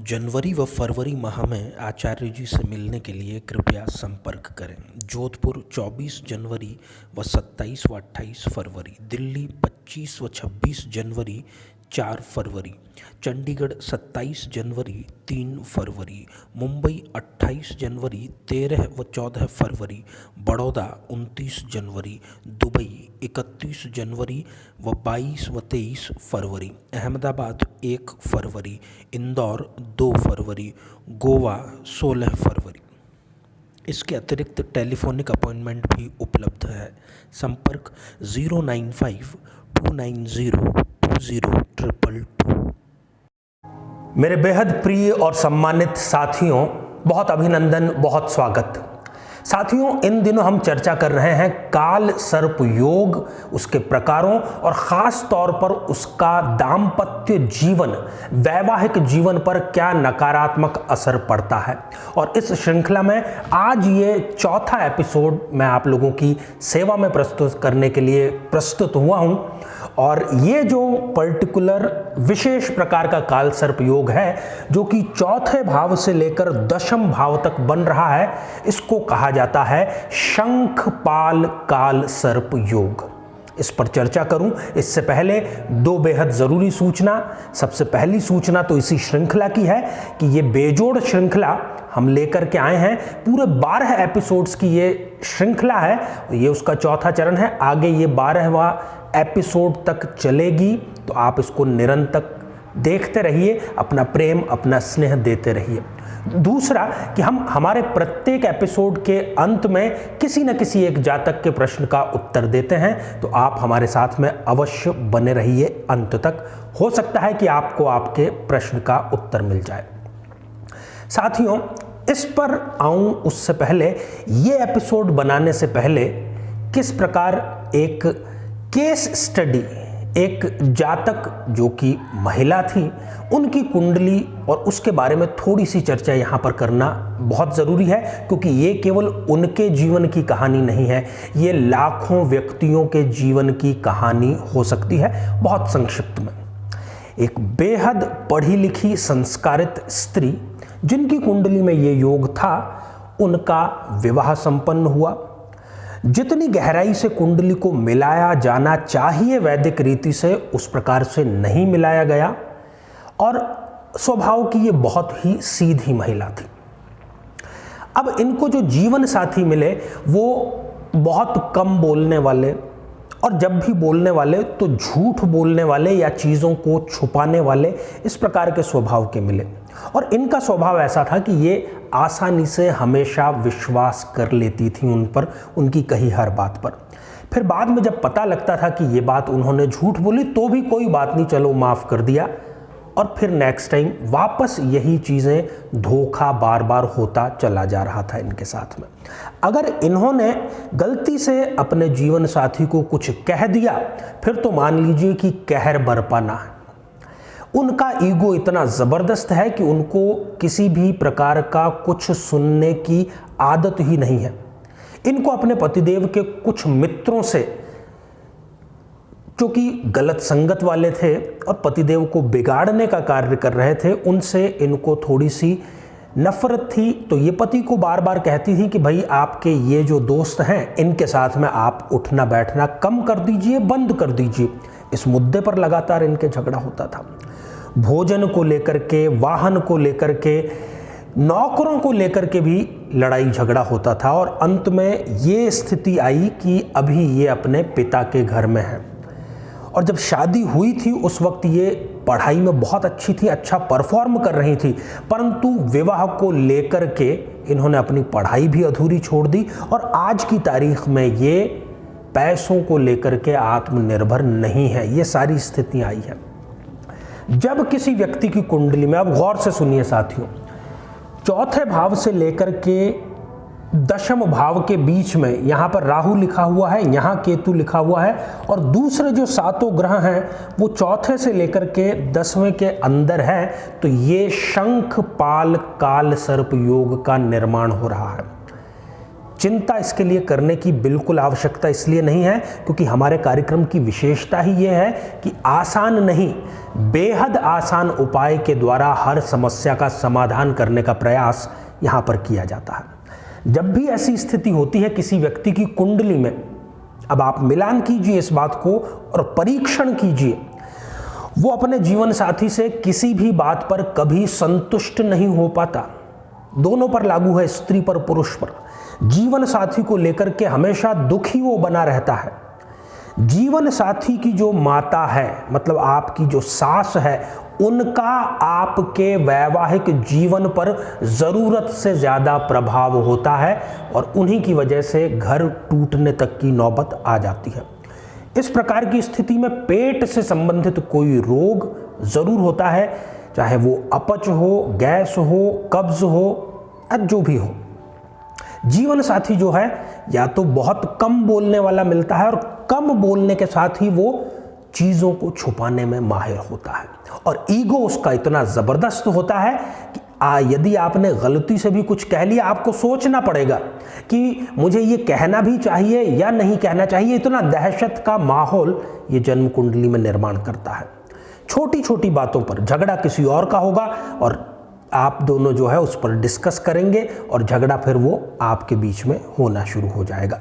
जनवरी व फरवरी माह में आचार्य जी से मिलने के लिए कृपया संपर्क करें। जोधपुर 24 जनवरी व 27 व 28 फरवरी, दिल्ली 25 व 26 जनवरी 4 फरवरी, चंडीगढ़ 27 जनवरी 3 फरवरी, मुंबई 28 जनवरी 13 व 14 फरवरी, बड़ौदा 29 जनवरी, दुबई 31 जनवरी व 22 व 23 फरवरी, अहमदाबाद 1 फरवरी, इंदौर 2 फरवरी, गोवा 16 फरवरी। इसके अतिरिक्त टेलीफोनिक अपॉइंटमेंट भी उपलब्ध है। संपर्क 095 290 2022। मेरे बेहद प्रिय और सम्मानित साथियों, बहुत अभिनंदन, बहुत स्वागत। साथियों, इन दिनों हम चर्चा कर रहे हैं काल सर्प योग, उसके प्रकारों और ख़ास तौर पर उसका दाम्पत्य जीवन, वैवाहिक जीवन पर क्या नकारात्मक असर पड़ता है। और इस श्रृंखला में आज ये चौथा एपिसोड मैं आप लोगों की सेवा में प्रस्तुत करने के लिए प्रस्तुत हुआ हूँ। और ये जो पर्टिकुलर विशेष प्रकार का काल सर्प योग है, जो कि चौथे भाव से लेकर दशम भाव तक बन रहा है, इसको कहा जाता है शंखपाल काल सर्प योग। इस पर चर्चा करूं इससे पहले दो बेहद ज़रूरी सूचना। सबसे पहली सूचना तो इसी श्रृंखला की है कि ये बेजोड़ श्रृंखला हम लेकर के आए हैं। पूरे 12 एपिसोड्स की ये श्रृंखला है, ये उसका चौथा चरण है। आगे ये 12वां एपिसोड तक चलेगी, तो आप इसको निरंतर देखते रहिए, अपना प्रेम, अपना स्नेह देते रहिए। दूसरा कि हम हमारे प्रत्येक एपिसोड के अंत में किसी न किसी एक जातक के प्रश्न का उत्तर देते हैं, तो आप हमारे साथ में अवश्य बने रहिए अंत तक। हो सकता है कि आपको आपके प्रश्न का उत्तर मिल जाए। साथियों, इस पर आऊं उससे पहले, ये एपिसोड बनाने से पहले किस प्रकार एक केस स्टडी, एक जातक जो कि महिला थी, उनकी कुंडली और उसके बारे में थोड़ी सी चर्चा यहाँ पर करना बहुत ज़रूरी है, क्योंकि ये केवल उनके जीवन की कहानी नहीं है, ये लाखों व्यक्तियों के जीवन की कहानी हो सकती है। बहुत संक्षिप्त में, एक बेहद पढ़ी लिखी संस्कारित स्त्री जिनकी कुंडली में ये योग था, उनका विवाह संपन्न हुआ। जितनी गहराई से कुंडली को मिलाया जाना चाहिए वैदिक रीति से, उस प्रकार से नहीं मिलाया गया, और स्वभाव की ये बहुत ही सीधी महिला थी। अब इनको जो जीवन साथी मिले वो बहुत कम बोलने वाले, और जब भी बोलने वाले तो झूठ बोलने वाले या चीज़ों को छुपाने वाले, इस प्रकार के स्वभाव के मिले। और इनका स्वभाव ऐसा था कि ये आसानी से हमेशा विश्वास कर लेती थी उन पर, उनकी कही हर बात पर। फिर बाद में जब पता लगता था कि ये बात उन्होंने झूठ बोली, तो भी कोई बात नहीं, चलो माफ़ कर दिया, और फिर नेक्स्ट टाइम वापस यही चीज़ें, धोखा बार बार होता चला जा रहा था इनके साथ में। अगर इन्होंने गलती से अपने जीवन साथी को कुछ कह दिया, फिर तो मान लीजिए कि कहर बरपाना है। उनका ईगो इतना ज़बरदस्त है कि उनको किसी भी प्रकार का कुछ सुनने की आदत ही नहीं है। इनको अपने पतिदेव के कुछ मित्रों से, जो कि गलत संगत वाले थे और पतिदेव को बिगाड़ने का कार्य कर रहे थे, उनसे इनको थोड़ी सी नफरत थी। तो ये पति को बार बार कहती थी कि भाई आपके ये जो दोस्त हैं, इनके साथ में आप उठना बैठना कम कर दीजिए, बंद कर दीजिए। इस मुद्दे पर लगातार इनके झगड़ा होता था। भोजन को लेकर के, वाहन को लेकर के, नौकरों को लेकर के भी लड़ाई झगड़ा होता था। और अंत में ये स्थिति आई कि अभी ये अपने पिता के घर में है। और जब शादी हुई थी उस वक्त ये पढ़ाई में बहुत अच्छी थी, अच्छा परफॉर्म कर रही थी, परंतु विवाह को लेकर के इन्होंने अपनी पढ़ाई भी अधूरी छोड़ दी, और आज की तारीख में ये पैसों को लेकर के आत्मनिर्भर नहीं है। ये सारी स्थितियाँ आई है। जब किसी व्यक्ति की कुंडली में, अब गौर से सुनिए साथियों, चौथे भाव से लेकर के दशम भाव के बीच में यहाँ पर राहु लिखा हुआ है, यहाँ केतु लिखा हुआ है, और दूसरे जो 7 ग्रह हैं वो चौथे से लेकर के 10वें के अंदर है, तो ये शंखपाल काल सर्प योग का निर्माण हो रहा है। चिंता इसके लिए करने की बिल्कुल आवश्यकता इसलिए नहीं है क्योंकि हमारे कार्यक्रम की विशेषता ही ये है कि आसान नहीं, बेहद आसान उपाय के द्वारा हर समस्या का समाधान करने का प्रयास यहाँ पर किया जाता है। जब भी ऐसी स्थिति होती है किसी व्यक्ति की कुंडली में, अब आप मिलान कीजिए इस बात को और परीक्षण कीजिए, वो अपने जीवन साथी से किसी भी बात पर कभी संतुष्ट नहीं हो पाता। दोनों पर लागू है, स्त्री पर पुरुष पर। जीवन साथी को लेकर के हमेशा दुखी वो बना रहता है। जीवन साथी की जो माता है, मतलब आपकी जो सास है, उनका आपके वैवाहिक जीवन पर ज़रूरत से ज़्यादा प्रभाव होता है और उन्हीं की वजह से घर टूटने तक की नौबत आ जाती है। इस प्रकार की स्थिति में पेट से संबंधित कोई रोग ज़रूर होता है, चाहे वो अपच हो, गैस हो, कब्ज हो या जो भी हो। जीवन साथी जो है या तो बहुत कम बोलने वाला मिलता है और कम बोलने के साथ ही वो चीज़ों को छुपाने में माहिर होता है और ईगो उसका इतना ज़बरदस्त होता है कि यदि आपने गलती से भी कुछ कह लिया, आपको सोचना पड़ेगा कि मुझे ये कहना भी चाहिए या नहीं कहना चाहिए। इतना दहशत का माहौल ये जन्म कुंडली में निर्माण करता है। छोटी छोटी बातों पर झगड़ा किसी और का होगा और आप दोनों जो है उस पर डिस्कस करेंगे और झगड़ा फिर वो आपके बीच में होना शुरू हो जाएगा।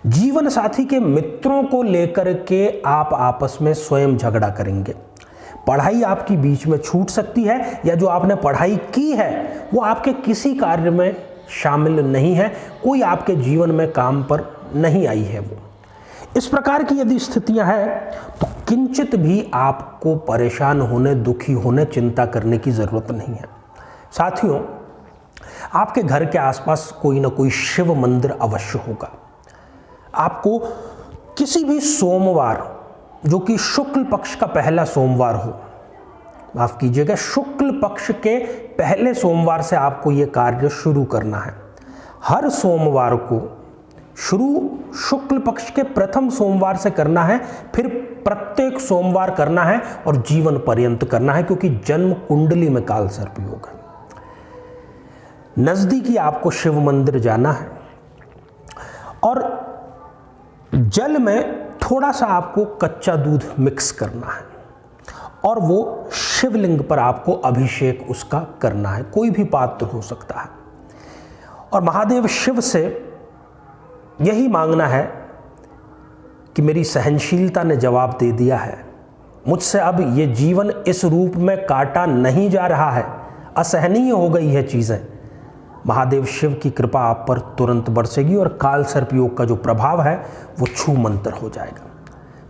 जीवन साथी के मित्रों को लेकर के आप आपस में स्वयं झगड़ा करेंगे। पढ़ाई आपकी बीच में छूट सकती है या जो आपने पढ़ाई की है वो आपके किसी कार्य में शामिल नहीं है, कोई आपके जीवन में काम पर नहीं आई है वो। इस प्रकार की यदि स्थितियां हैं तो किंचित भी आपको परेशान होने, दुखी होने, चिंता करने की ज़रूरत नहीं है। साथियों, आपके घर के आसपास कोई ना कोई शिव मंदिर अवश्य होगा। आपको किसी भी सोमवार, जो कि शुक्ल पक्ष का पहला सोमवार हो, माफ़ कीजिएगा, शुक्ल पक्ष के पहले सोमवार से आपको ये कार्य शुरू करना है। हर सोमवार को शुरू शुक्ल पक्ष के प्रथम सोमवार से करना है, फिर प्रत्येक सोमवार करना है और जीवन पर्यंत करना है, क्योंकि जन्म कुंडली में काल सर्प योग है। नज़दीकी आपको शिव मंदिर जाना है और जल में थोड़ा सा आपको कच्चा दूध मिक्स करना है और वो शिवलिंग पर आपको अभिषेक उसका करना है। कोई भी पात्र हो सकता है और महादेव शिव से यही मांगना है कि मेरी सहनशीलता ने जवाब दे दिया है, मुझसे अब ये जीवन इस रूप में काटा नहीं जा रहा है, असहनीय हो गई है चीज़ें। महादेव शिव की कृपा आप पर तुरंत बरसेगी और काल सर्प योग का जो प्रभाव है वो छू मंतर हो जाएगा।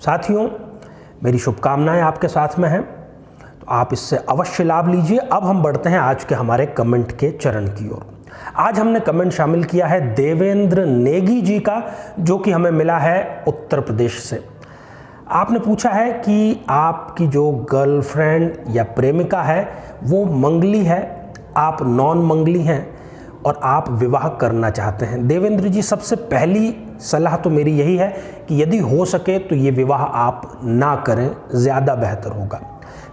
साथियों, मेरी शुभकामनाएं आपके साथ में हैं, तो आप इससे अवश्य लाभ लीजिए। अब हम बढ़ते हैं आज के हमारे कमेंट के चरण की ओर। आज हमने कमेंट शामिल किया है देवेंद्र नेगी जी का, जो कि हमें मिला है उत्तर प्रदेश से। आपने पूछा है कि आपकी जो गर्लफ्रेंड या प्रेमिका है वो मंगली है, आप नॉन मंगली हैं और आप विवाह करना चाहते हैं। देवेंद्र जी, सबसे पहली सलाह तो मेरी यही है कि यदि हो सके तो ये विवाह आप ना करें, ज़्यादा बेहतर होगा।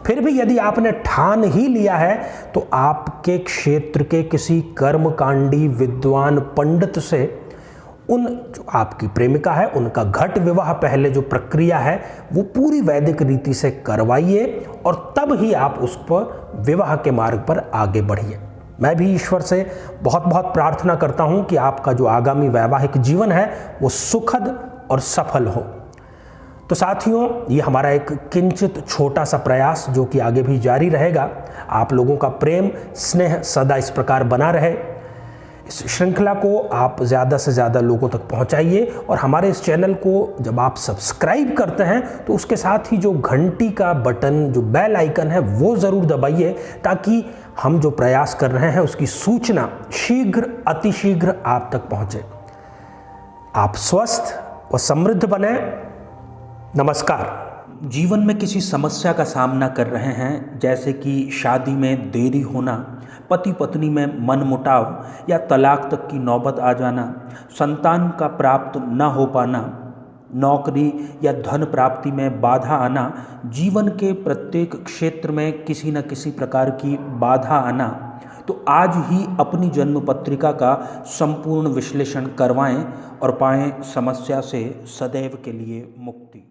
फिर भी यदि आपने ठान ही लिया है तो आपके क्षेत्र के किसी कर्मकांडी विद्वान पंडित से उन जो आपकी प्रेमिका है उनका घट विवाह, पहले जो प्रक्रिया है वो पूरी वैदिक रीति से करवाइए और तब ही आप उस पर विवाह के मार्ग पर आगे बढ़िए। मैं भी ईश्वर से बहुत बहुत प्रार्थना करता हूँ कि आपका जो आगामी वैवाहिक जीवन है वो सुखद और सफल हो। तो साथियों, ये हमारा एक किंचित छोटा सा प्रयास जो कि आगे भी जारी रहेगा। आप लोगों का प्रेम स्नेह सदा इस प्रकार बना रहे। इस श्रृंखला को आप ज़्यादा से ज़्यादा लोगों तक पहुंचाइए और हमारे इस चैनल को जब आप सब्सक्राइब करते हैं तो उसके साथ ही जो घंटी का बटन, जो बेल आइकन है, वो ज़रूर दबाइए ताकि हम जो प्रयास कर रहे हैं उसकी सूचना शीघ्र अतिशीघ्र आप तक पहुंचे। आप स्वस्थ और समृद्ध बने। नमस्कार। जीवन में किसी समस्या का सामना कर रहे हैं, जैसे कि शादी में देरी होना, पति पत्नी में मनमुटाव या तलाक तक की नौबत आ जाना, संतान का प्राप्त न हो पाना, नौकरी या धन प्राप्ति में बाधा आना, जीवन के प्रत्येक क्षेत्र में किसी न किसी प्रकार की बाधा आना, तो आज ही अपनी जन्म पत्रिका का संपूर्ण विश्लेषण करवाएं और पाएं समस्या से सदैव के लिए मुक्ति।